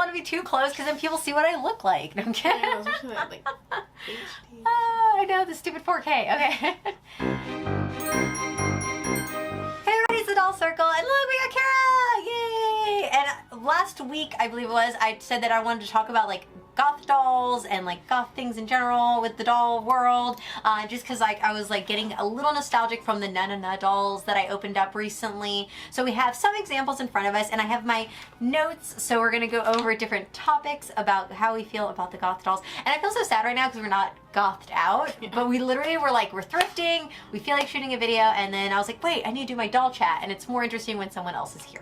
want to be too close because then people see what I look like. I'm kidding. I know, especially that, like, HD. I know, the stupid 4K. Okay. Hey everybody, it's the Doll Circle, and look, we got Kara! Yay! And last week, I believe it was, I said that I wanted to talk about like goth dolls and like goth things in general with the doll world, just because like I was like getting a little nostalgic from the Na dolls that I opened up recently. So we have some examples in front of us, and I have my notes, so we're gonna go over different topics about how we feel about the goth dolls. And I feel so sad right now because we're not gothed out, but we literally were like, we're thrifting, we feel like shooting a video, and then I was like, wait, I need to do my doll chat, and it's more interesting when someone else is here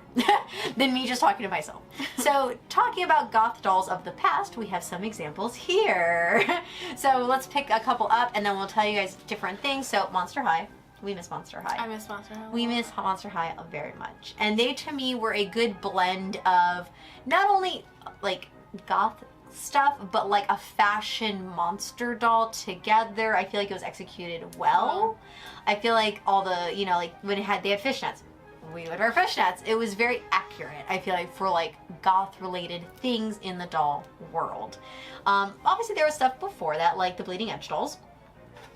than me just talking to myself. So talking about goth dolls of the past, we have some examples here. So let's pick a couple up, and then we'll tell you guys different things. So Monster High. We miss Monster High. I miss Monster High. We miss Monster High very much. And they, to me, were a good blend of not only like goth stuff, but like a fashion monster doll together. I feel like it was executed well. I feel like all the, you know, like when they had fishnets, we would wear fishnets. It was very accurate, I feel like, for like goth related things in the doll world. Obviously there was stuff before that, like the Bleeding Edge dolls,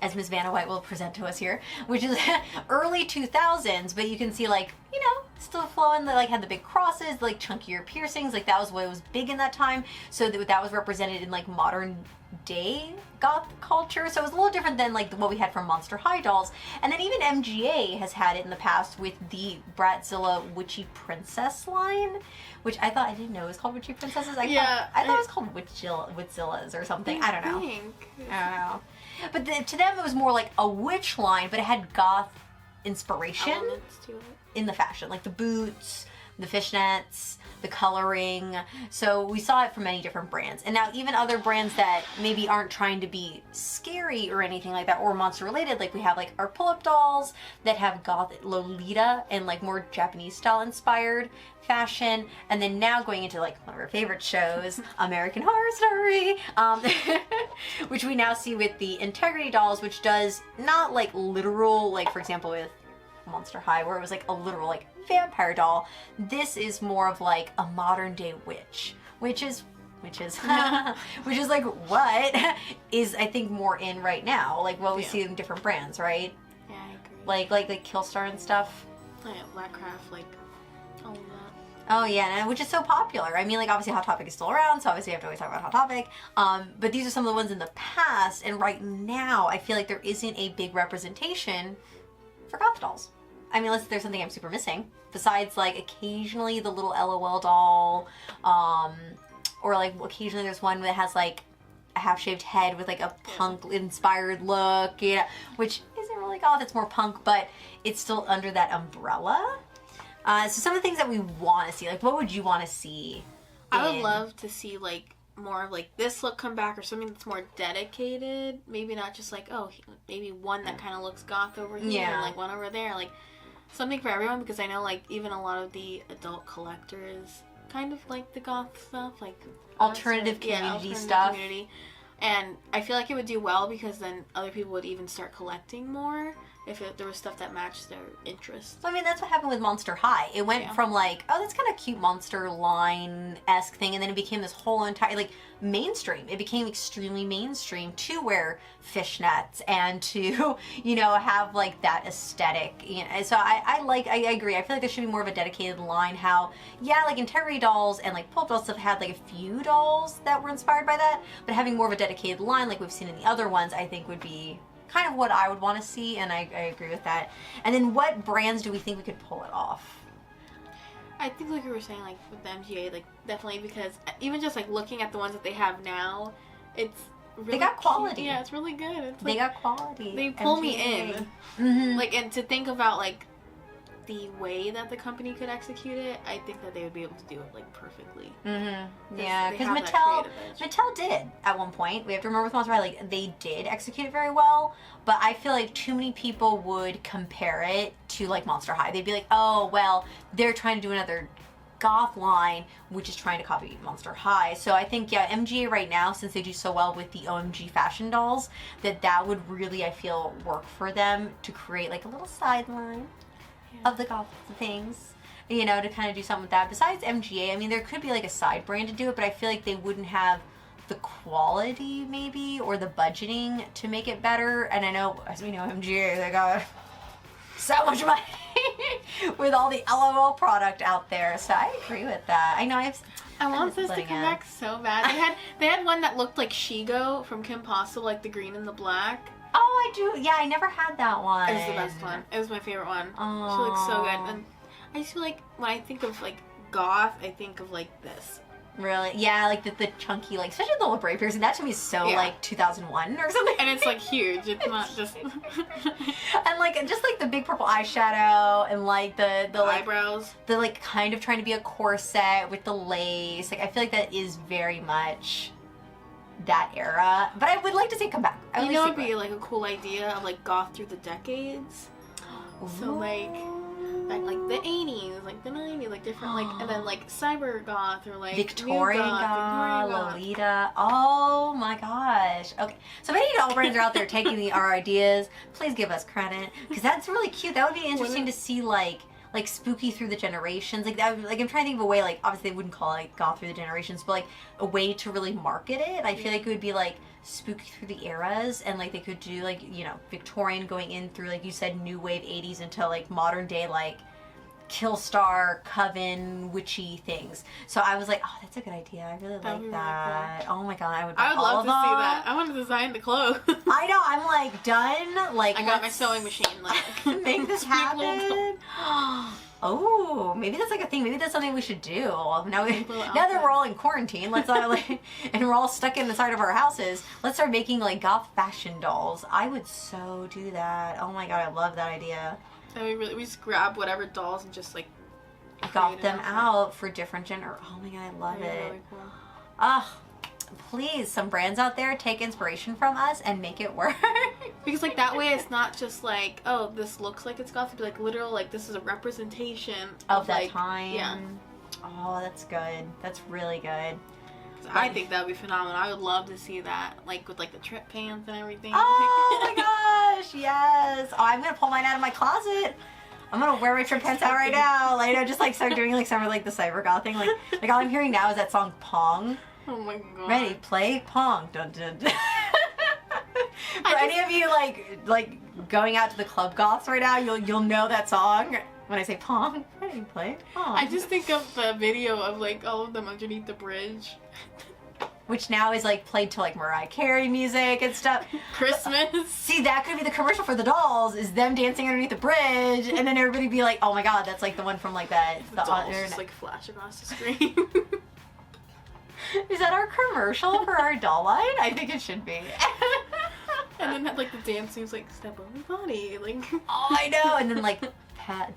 as Miss Vanna White will present to us here, which is early 2000s, but you can see like, you know, still flowing, they like had the big crosses, like chunkier piercings, like that was what was big in that time. So that was represented in like modern day goth culture. So it was a little different than like what we had from Monster High dolls. And then even MGA has had it in the past with the Bratzilla Witchy Princess line, which I didn't know it was called Witchy Princesses. I thought it was called Witchzillas or something. I don't know. I don't know. But to them it was more like a witch line, but it had goth inspiration in the fashion, like the boots, the fishnets, the coloring. So we saw it from many different brands. And now even other brands that maybe aren't trying to be scary or anything like that, or monster related, like we have like our pull-up dolls that have goth Lolita and like more Japanese style inspired fashion. And then now going into like one of our favorite shows, American Horror Story, which we now see with the Integrity dolls, which does not like literal, like for example with Monster High, where it was like a literal like vampire doll. This is more of like a modern day witch, which is which is like what is I think more in right now, like what we see in different brands, right? Yeah, I agree. Like Killstar and stuff. Oh yeah, Blackcraft, like all of that. Oh yeah, which is so popular. I mean, like obviously Hot Topic is still around, so obviously you have to always talk about Hot Topic. But these are some of the ones in the past, and right now I feel like there isn't a big representation for goth dolls. I mean, unless there's something I'm super missing, besides like occasionally the little LOL doll, or like occasionally there's one that has like a half-shaved head with like a punk-inspired look, you know, which isn't really goth, it's more punk, but it's still under that umbrella. So some of the things that we want to see, like what would you want to see? I would love to see like more of like this look come back, or something that's more dedicated. Maybe not just like, oh, maybe one that kind of looks goth over here and like one over there, like something for everyone, because I know like even a lot of the adult collectors kind of like the goth stuff, like alternative community stuff. And I feel like it would do well because then other people would even start collecting more if there was stuff that matched their interests. I mean, that's what happened with Monster High. It went from like, oh, that's kind of cute monster line-esque thing, and then it became this whole entire, like, mainstream. It became extremely mainstream to wear fishnets and to, you know, have like that aesthetic. You know, so I agree. I feel like there should be more of a dedicated line. How, yeah, like Integrity dolls and like Pulp dolls have had like a few dolls that were inspired by that, but having more of a dedicated line like we've seen in the other ones, I think would be kind of what I would want to see, and I agree with that. And then what brands do we think we could pull it off? I think like we were saying, like with the MGA, like definitely, because even just like looking at the ones that they have now, it's really they got quality. Cute. Yeah, it's really good. It's like, they got quality. They pull MGA. Me in. Mm-hmm. Like, and to think about like the way that the company could execute it, I think that they would be able to do it like perfectly. Mm-hmm. Yeah, because Mattel did at one point. We have to remember with Monster High, like they did execute it very well, but I feel like too many people would compare it to like Monster High. They'd be like, oh well, they're trying to do another goth line, which is trying to copy Monster High. So I think, yeah, MGA right now, since they do so well with the OMG fashion dolls, that would really, I feel, work for them to create like a little sideline of the goth things. you know, to kind of do something with that. Besides MGA, I mean, there could be like a side brand to do it, but I feel like they wouldn't have the quality maybe or the budgeting to make it better. And I know, as we know, MGA, they got so much money with all the LOL product out there. So I agree with that. I know I want this to come back so bad. They had one that looked like Shigo from Kim Possible, like the green and the black. Oh, I do. Yeah, I never had that one. It was the best one. It was my favorite one. Oh. She looks so good. And I just feel like when I think of like Goth, I think of like this. Really? Yeah, like the chunky, like, especially the little braid piercing. That to me is so, like, 2001 or something. And it's, like, huge. It's not just... And, like, just, like, the big purple eyeshadow and, like, the like, eyebrows. The, like, kind of trying to be a corset with the lace. Like, I feel like that is very much that era. But I would like to see it come back. You know, it would be, like, a cool idea of, like, Goth through the decades. Ooh. So, like the 80s, like the 90s, like different, like, and then like cyber goth or like Victorian goth, Lolita. Oh my gosh. Okay, so if any doll brands are out there taking our ideas, please give us credit, because that's really cute. That would be interesting to see, like spooky through the generations. Like that. Like I'm trying to think of a way. Like obviously they wouldn't call it like goth through the generations, but like a way to really market it. I feel like it would be like spooky through the eras, and like they could do like, you know, Victorian going in through, like you said, new wave 80s into like modern day, like Killstar, Coven, witchy things. So I was like, oh, that's a good idea. I really like that. Really cool. Oh my god, I would love to see that. I want to design the clothes. I know, I'm like done. Like I got my sewing machine. Like make this happen. Oh, maybe that's like a thing. Maybe that's something we should do. Now that we're all in quarantine, let's and we're all stuck inside of our houses, let's start making like goth fashion dolls. I would so do that. Oh my god, I love that idea. And we just grab whatever dolls and just like goth them out for different gender. Oh my god, I love it. Really cool. Oh, please, some brands out there take inspiration from us and make it work. Because like that way it's not just like, oh, this looks like it's goth. It'd be like literal, like this is a representation of that like, time. Yeah. Oh, that's good. That's really good. I think that would be phenomenal. I would love to see that, like with like the trip pants and everything. Oh my gosh, yes. Oh, I'm gonna pull mine out of my closet. I'm gonna wear my trip pants out right now. Like, just like start doing like some of like the cyber goth thing. Like all I'm hearing now is that song Pong. Oh my god. Ready, play Pong. Dun, dun, dun. For any of you like going out to the club goths right now, you'll know that song. When I say Pong, ready, play Pong. I just think of the video of like all of them underneath the bridge. Which now is like played to like Mariah Carey music and stuff. Christmas. See, that could be the commercial for the dolls, is them dancing underneath the bridge, and then everybody be like, oh my god, that's like the one from like that. The dolls just like flash across the screen. Is that our commercial for our doll line? I think it should be. And then like the dancing's like step on the body, like. Oh, I know. And then like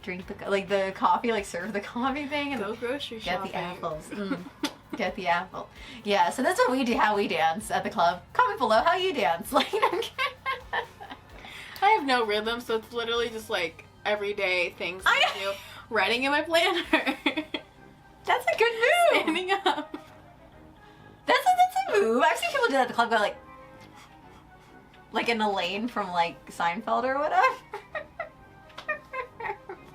drink the coffee, like serve the coffee thing, and go grocery shopping. Get the apples. Get the apple. Yeah, so that's what we do. How we dance at the club. Comment below how you dance. Like, I have no rhythm, so it's literally just like everyday things I do. Writing in my planner. That's a good move. Standing up. That's a move. I've seen people do that at the club. Go like in Elaine from like Seinfeld or whatever.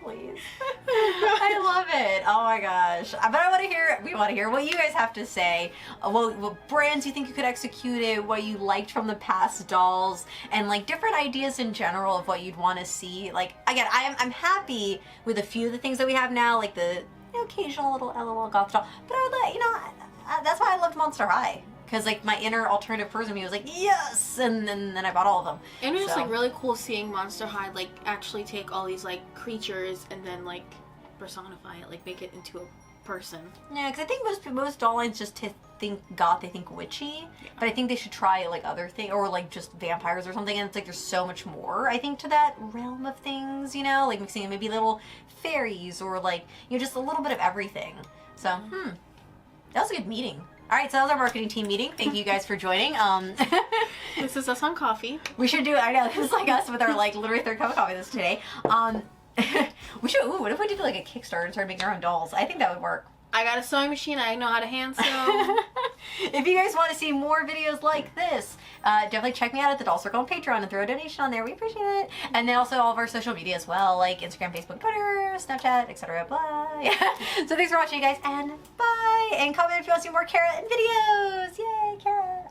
Please. I love it. Oh my gosh. But we want to hear what you guys have to say. What brands you think you could execute it, what you liked from the past dolls, and like different ideas in general of what you'd want to see. Like, again, I'm happy with a few of the things that we have now, like the occasional little LOL goth doll. But I would like, that's why I loved Monster High. Because, like, my inner alternative person me was like, yes! And then I bought all of them. And it was, like, really cool seeing Monster High, like, actually take all these, like, creatures and then, like, personify it, like, make it into a person. Yeah, because I think most doll lines just think goth, they think witchy. Yeah. But I think they should try, like, other things, or, like, just vampires or something. And it's, like, there's so much more, I think, to that realm of things, you know? Like, mixing maybe little fairies or, like, you know, just a little bit of everything. So, that was a good meeting. All right, so that was our marketing team meeting. Thank you guys for joining. This is us on coffee. We should do it. I know, this is like us with our like literally third cup of coffee this today. We should. Ooh, what if we did like a Kickstarter and started making our own dolls? I think that would work. I got a sewing machine. I know how to hand sew. If you guys want to see more videos like this, definitely check me out at the Doll Circle on Patreon and throw a donation on there. We appreciate it. And then also all of our social media as well, like Instagram, Facebook, Twitter, Snapchat, etc. Blah. Yeah. So thanks for watching, you guys, and bye. And comment if you want to see more Kara and videos. Yay, Kara.